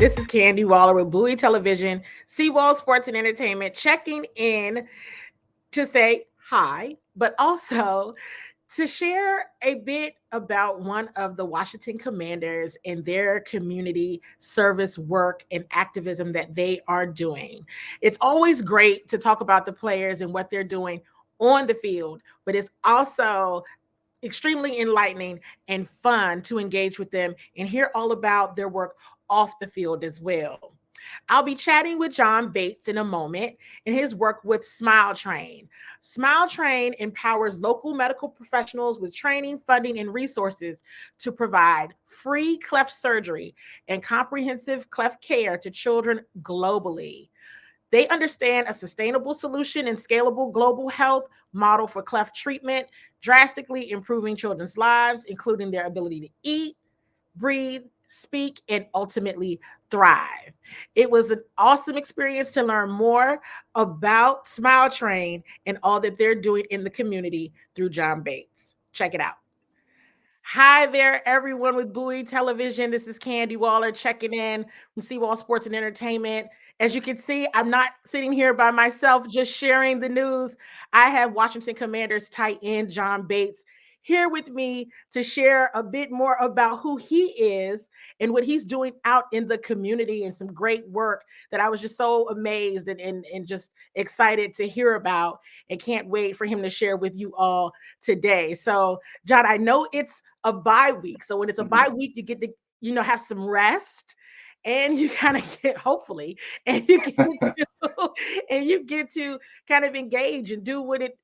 This is Candy Waller with Bowie Television, Seawall Sports and Entertainment, checking in to say hi, but also to share a bit about one of the Washington Commanders and their community service work and activism that they are doing. It's always great to talk about the players and what they're doing on the field, but it's also extremely enlightening and fun to engage with them and hear all about their work off the field as well. I'll be chatting with John Bates in a moment and his work with Smile Train. Smile Train empowers local medical professionals with training, funding, and resources to provide free cleft surgery and comprehensive cleft care to children globally. They understand a sustainable solution and scalable global health model for cleft treatment, drastically improving children's lives, including their ability to eat, breathe, speak, and ultimately thrive. It was an awesome experience to learn more about Smile Train and all that they're doing in the community through John Bates. Check it out. Hi there, everyone with Bowie Television. This is Candy Waller checking in from Seawall Sports and Entertainment. As you can see, I'm not sitting here by myself just sharing the news. I have Washington Commanders tight end John Bates here with me to share a bit more about who he is and what he's doing out in the community and some great work that I was just so amazed and just excited to hear about and can't wait for him to share with you all today. So, John, I know it's a bye week. So when it's a bye week, you get to, have some rest and you kind of get, hopefully, and you get to, and you get to kind of engage and do what it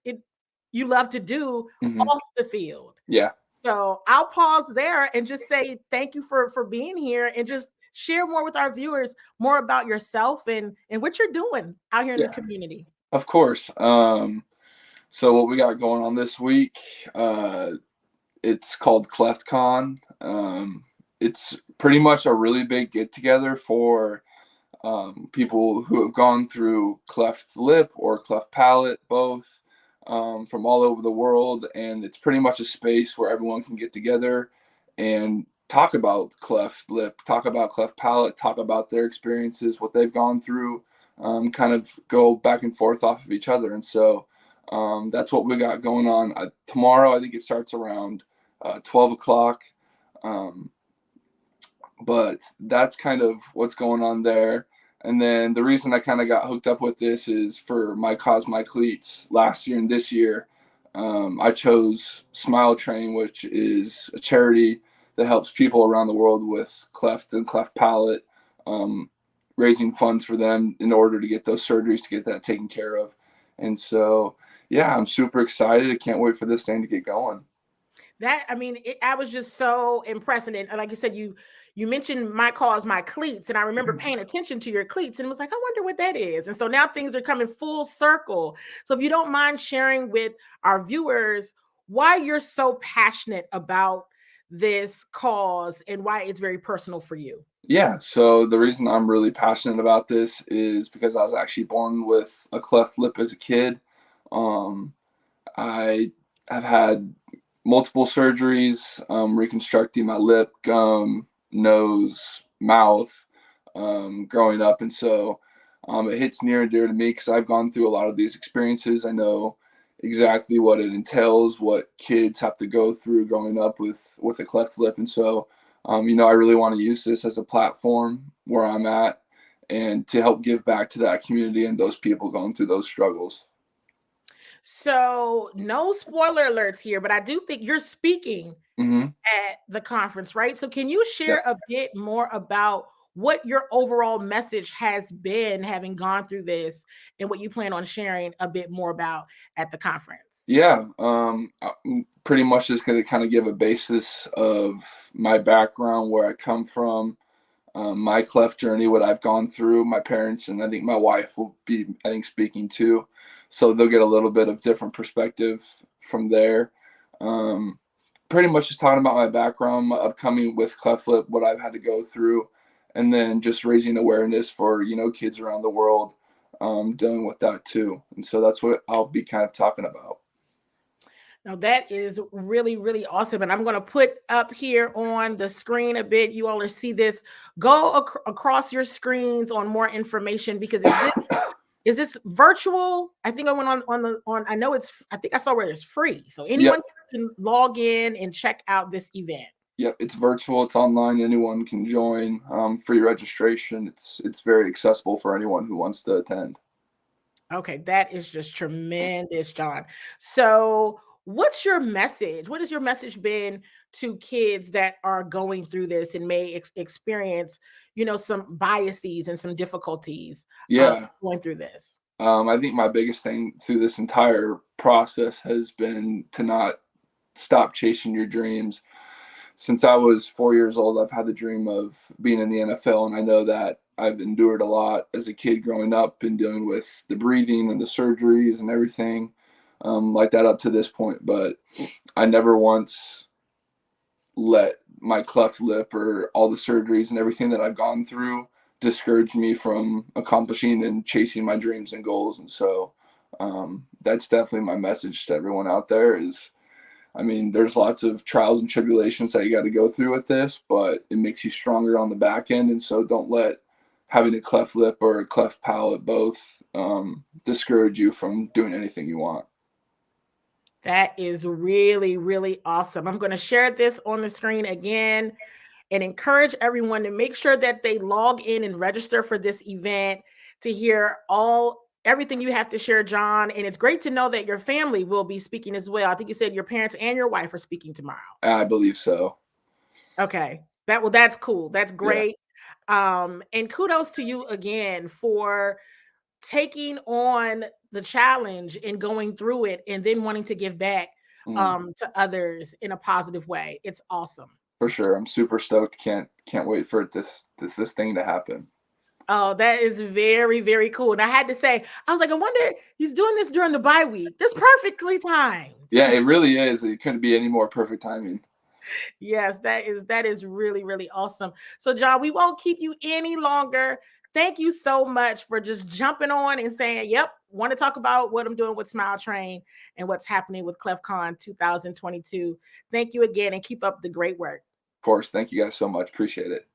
you love to do off the field. Yeah. So I'll pause there and just say thank you for being here and just share more with our viewers more about yourself and what you're doing out here in the Yeah. community. Of course. So what we got going on this week, it's called CleftCon. It's pretty much a really big get together for people who have gone through cleft lip or cleft palate, both, from all over the world. And it's pretty much a space where everyone can get together and talk about cleft lip, talk about cleft palate, talk about their experiences, what they've gone through, kind of go back and forth off of each other. And so that's what we got going on. Tomorrow, I think it starts around 12 o'clock. But that's kind of what's going on there. And then the reason I kind of got hooked up with this is for My Cause, My Cleats last year and this year. I chose Smile Train, which is a charity that helps people around the world with cleft and cleft palate, raising funds for them in order to get those surgeries to get that taken care of. And so, yeah, I'm super excited. I can't wait for this thing to get going. I was just so impressed. And like you said, you mentioned My Cause, My Cleats, and I remember paying attention to your cleats and was like, I wonder what that is. And so now things are coming full circle. So if you don't mind sharing with our viewers why you're so passionate about this cause and why it's very personal for you. Yeah, so the reason I'm really passionate about this is because I was actually born with a cleft lip as a kid. Um, I have had multiple surgeries, reconstructing my lip, gum, nose, mouth, growing up. And so it hits near and dear to me because I've gone through a lot of these experiences. I know exactly what it entails, what kids have to go through growing up with a cleft lip. And so, I really want to use this as a platform where I'm at and to help give back to that community and those people going through those struggles. So no spoiler alerts here, but I do think you're speaking Mm-hmm. at the conference, right? So can you Yep. share a bit more about what your overall message has been having gone through this and what you plan on sharing a bit more about at the conference? Yeah, I'm pretty much just going to kind of give a basis of my background, where I come from, my cleft journey, what I've gone through, my parents, and I think my wife will be, I think, speaking too. So they'll get a little bit of different perspective from there. Um, Pretty much just talking about my background, my upcoming with cleft lip, what I've had to go through, and then just raising awareness for, kids around the world, dealing with that too. And so that's what I'll be kind of talking about. Now that is really, really awesome. And I'm going to put up here on the screen a bit. You all will see this. Go across your screens on more information because is this virtual? I think I went on. I know I think I saw where it's free, so anyone Yep. can log in and check out this event. Yep, it's virtual. It's online. Anyone can join. Free registration. It's very accessible for anyone who wants to attend. Okay, that is just tremendous, John. So, what's your message? What has your message been to kids that are going through this and may experience, some biases and some difficulties Yeah. going through this? I think my biggest thing through this entire process has been to not stop chasing your dreams. Since I was 4 years old, I've had the dream of being in the NFL, and I know that I've endured a lot as a kid growing up and dealing with the breathing and the surgeries and everything like that up to this point. But I never once let my cleft lip or all the surgeries and everything that I've gone through discourage me from accomplishing and chasing my dreams and goals. And so that's definitely my message to everyone out there is, I mean, there's lots of trials and tribulations that you got to go through with this, but it makes you stronger on the back end. And so don't let having a cleft lip or a cleft palate both discourage you from doing anything you want. That is really, really awesome. I'm going to share this on the screen again and encourage everyone to make sure that they log in and register for this event to hear everything you have to share, John. And it's great to know that your family will be speaking as well. I think you said your parents and your wife are speaking tomorrow. I believe so. Okay. That's cool. That's Yeah. great. And kudos to you again for taking on the challenge and going through it and then wanting to give back to others in a positive way. It's awesome. For sure. I'm super stoked. Can't wait for this thing to happen. Oh, that is very, very cool. And I had to say, I was like, I wonder he's doing this during the bye week. That's perfectly timed. Yeah, it really is. It couldn't be any more perfect timing. Yes, that is really, really awesome. So, John, we won't keep you any longer. Thank you so much for just jumping on and saying, yep, want to talk about what I'm doing with Smile Train and what's happening with CleftCon 2022. Thank you again and keep up the great work. Of course. Thank you guys so much. Appreciate it.